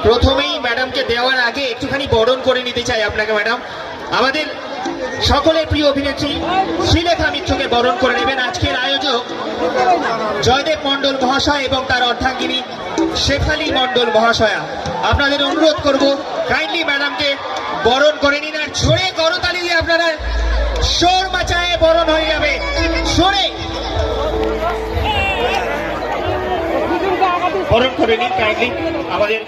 প্রথমেই ম্যাডামকে দেওয়ার আগে একটুখানি বরণ করে নিতে চাই আপনাকে ম্যাডাম। আমাদের সকলের প্রিয় অভিনেত্রী শ্রীলেখা মিত্রকে বরণ করে নেবেন আজকের আয়োজক জয়দেব মণ্ডল মহাশয় এবং তার অর্ধাঙ্গিনী শেফালী মণ্ডল মহাশয়া। আপনাদের অনুরোধ করব কাইন্ডলি ম্যাডামকে বরণ করে নিন, আর ঝোরে করতালি দিয়ে আপনারা শোর মাচায়ে বরণ হয়ে যাবে। সরে বরণ করে নিন কাইন্ডলি আমাদের।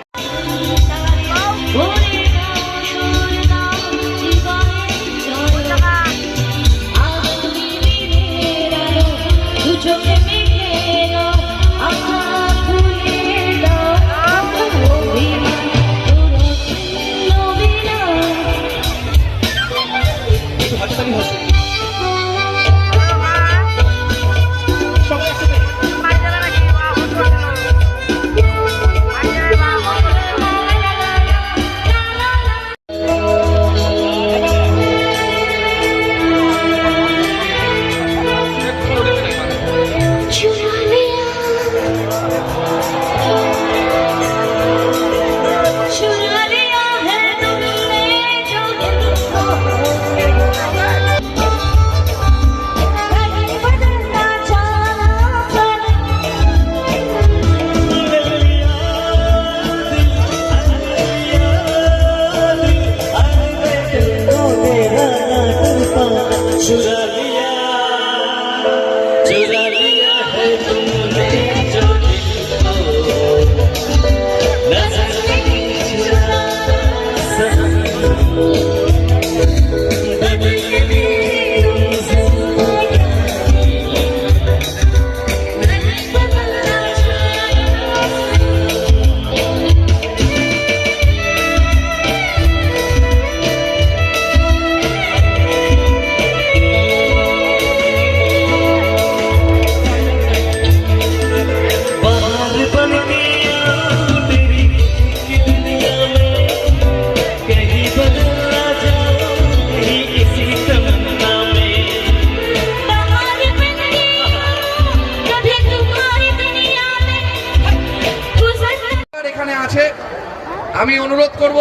আমি অনুরোধ করব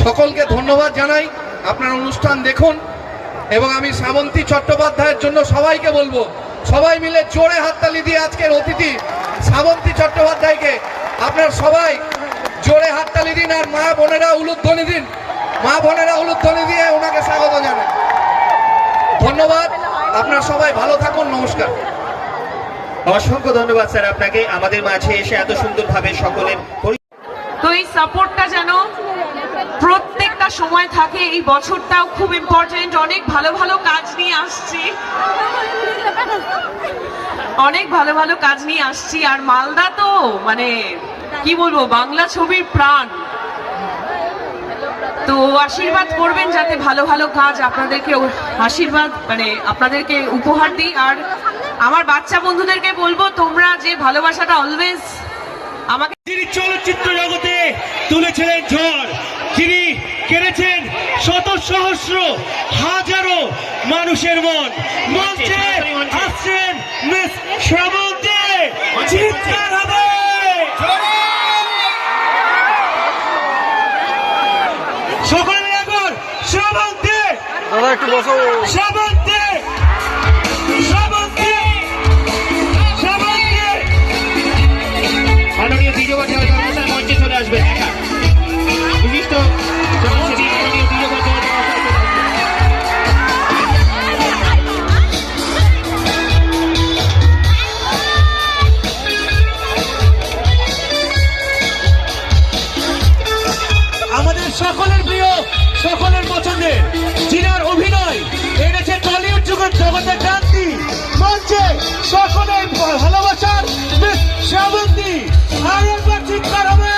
সকলকে ধন্যবাদ জানাই, আপনার অনুষ্ঠান দেখুন। এবং আমি শ্রাবন্তী চট্টোপাধ্যায়ের জন্য সবাইকে বলবো, সবাই মিলে জোরে হাততালি দিয়ে আজকের অতিথি শ্রাবন্তী চট্টোপাধ্যায়কে আপনার সবাই জোরে হাততালি দিন, আর মা বোনেরা উলুধ্বনি দিন, মা বোনেরা উলুধ্বনি দিয়ে ওনাকে স্বাগত জানান। ধন্যবাদ, আপনার সবাই ভালো থাকুন, নমস্কার। অসংখ্য ধন্যবাদ স্যার আপনাকে আমাদের মাঝে এসে এত সুন্দরভাবে সকলের। তো এই সাপোর্টটা যেন প্রত্যেকটা সময় থাকে, এই বছরটাও খুব ইম্পর্টেন্ট। অনেক ভালো ভালো কাজ নিয়ে আসছি, অনেক ভালো ভালো কাজ নিয়ে আসছি। আর মালদা তো মানে কি বলবো, বাংলা ছবির প্রাণ। তো আশীর্বাদ করবেন যাতে ভালো ভালো কাজ আপনাদেরকে আশীর্বাদ মানে আপনাদেরকে উপহার দিই। আর আমার বাচ্চা বন্ধুদেরকে বলবো, তোমরা যে ভালোবাসাটা অলওয়েজ আমাকে। যিনি চলচ্চিত্র জগতে তুলেছিলেন ঝড়, যিনি কেড়েছেন শত সহস্র হাজারো মানুষের মন, মঞ্চে আসছেন মিস শ্রাবন্তী। চিৎকার হবে। সকলে এখন শ্রাবন্তী, দাদা একটু বসো। শ্রাবন্তী, শ্রাবন্তী, শ্রাবন্তী। মাননীয় বিজয় মঞ্চে চলে আসবেন একা বিশিষ্ট সমাজসেবী মাননীয় বিজয় আমাদের সকলের প্রিয়, সকলের পছন্দের, যিনার অভিনয় এনেছে টলিউড জগতে ক্রান্তি, মঞ্চে সকলের ভালোবাসার মিস শ্রাবন্তী। আর একবার চিৎকার হবে।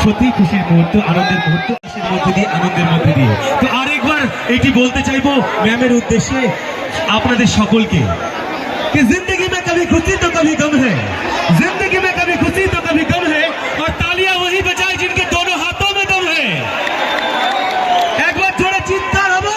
সত্যি খুশির মুহূর্ত, আনন্দের মুহূর্ত, খুশির মধ্যে দিয়ে, আনন্দের মধ্যে দিয়ে। তো আরেকবার এটি বলতে চাইবো ম্যামের উদ্দেশ্যে আপনাদের সকলকে, कि जिंदगी में कभी खुशी तो कभी गम है, जिंदगी में कभी खुशी तो कभी गम है, और तालियां वही बजाए जिनके दोनों हाथों में दम है। एक बार थोड़ा चित्कार হবে।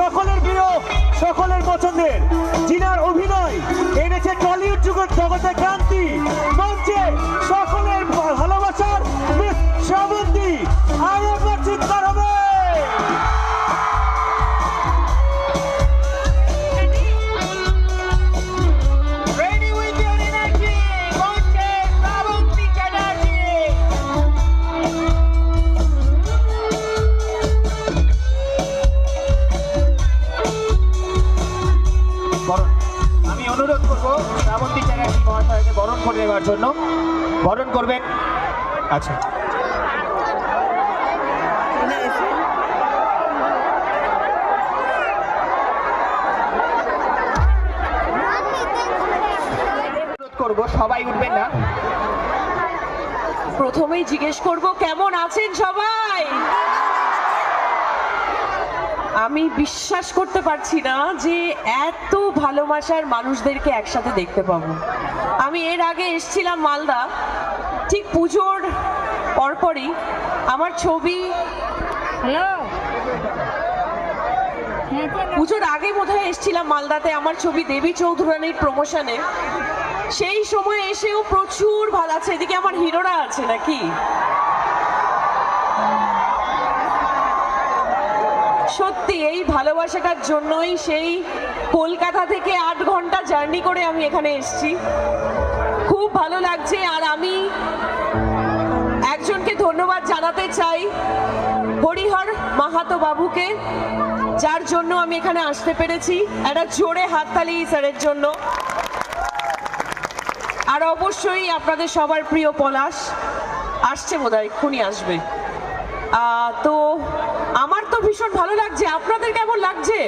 সকলের প্রিয়, সকলের পছন্দের, যিনার অভিনয় এনেছে টলিউড জগতে ক্রান্তি, মঞ্চে সকলের ভালোবাসার মিস শ্রাবন্তী। আর একবার চিৎকার হবে। Ready with your energy, মঞ্চে শ্রাবন্তী চ্যাটার্জি। বরণ, আমি অনুরোধ করব শ্রাবন্তী চ্যাটার্জি মহাশয়কে বরণ করে নেওয়ার জন্য। বরণ করবেন। আচ্ছা, অনুরোধ করব, সবাই উঠবেন না। প্রথমেই জিজ্ঞেস করব কেমন আছেন সবাই। আমি বিশ্বাস করতে পারছি না যে এত ভালোবাসার মানুষদেরকে একসাথে দেখতে পাবো। আমি এর আগে এসেছিলাম মালদা, ঠিক পুজোর পরপরই আমার ছবি, পুজোর আগে বোধহয় এসেছিলাম মালদাতে আমার ছবি দেবী চৌধুরানীর প্রমোশনে। সেই সময় এসেও প্রচুর ভালো আছে। এদিকে আমার হিরোরা আছে নাকি? সত্যি এই ভালোবাসাটার জন্যই সেই কলকাতা থেকে 8 ঘন্টা জার্নি করে আমি এখানে এসেছি। খুব ভালো লাগছে। আর আমি একজনকে ধন্যবাদ জানাতে চাই, হরিহর মাহাতো বাবুকে, যার জন্য আমি এখানে আসতে পেরেছি। একটা জোরে হাততালি স্যারের জন্য। আর অবশ্যই আপনাদের সবার প্রিয় পলাশ আসছে, বোধহয় এক্ষুনি আসবে। তো আমার তো ভীষণ ভালো লাগছে। আপনাদের কেমন লাগছে?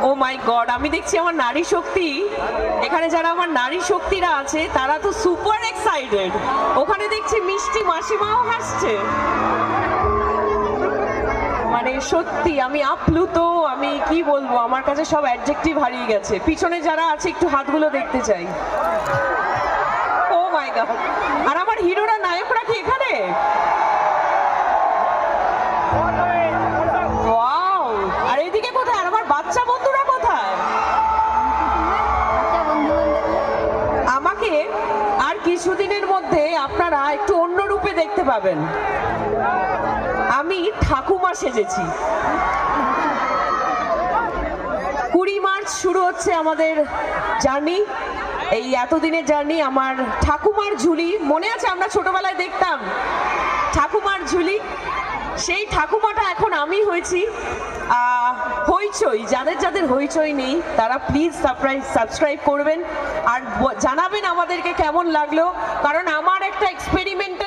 ও মাই গড, আমি দেখছি আমার নারী শক্তি, এখানে যারা আমার নারী শক্তিরা আছে তারা তো সুপার এক্সাইটেড। ওখানে দেখছি মিষ্টি মাসিমাও হাসছে। মানে সত্যি আমি আপ্লুত। আমি কি বলবো, আমার কাছে সব অ্যাডজেক্টিভ হারিয়ে গেছে। পিছনে যারা আছে একটু হাতগুলো দেখতে চাই। ও মাই গড, আর আমার হিরোরা, নায়করা কি এখানে? ওয়াও, আর এদিকে কোথায়? আর আমার বাচ্চা বন্ধুরা কোথায়? আমাকে আর কিছুদিনের মধ্যে আপনারা একটু অন্য রূপে দেখতে পাবেন। আমি ঠাকুমা সেজেছি। 20 মার্চ শুরু হচ্ছে আমাদের জার্নি, এই এতদিনের জার্নি। আমার ঠাকুমার ঝুলি মনে আছে, আমরা ছোটবেলায় দেখতাম ঠাকুমার ঝুলি। সেই ঠাকুমাটা এখন আমি হয়েছি। হইচই, যাদের যাদের হইচই নেই তারা প্লিজ সাবস্ক্রাইব করবেন আর জানাবেন আমাদেরকে কেমন লাগলো। কারণ আমার একটা এক্সপেরিমেন্টাল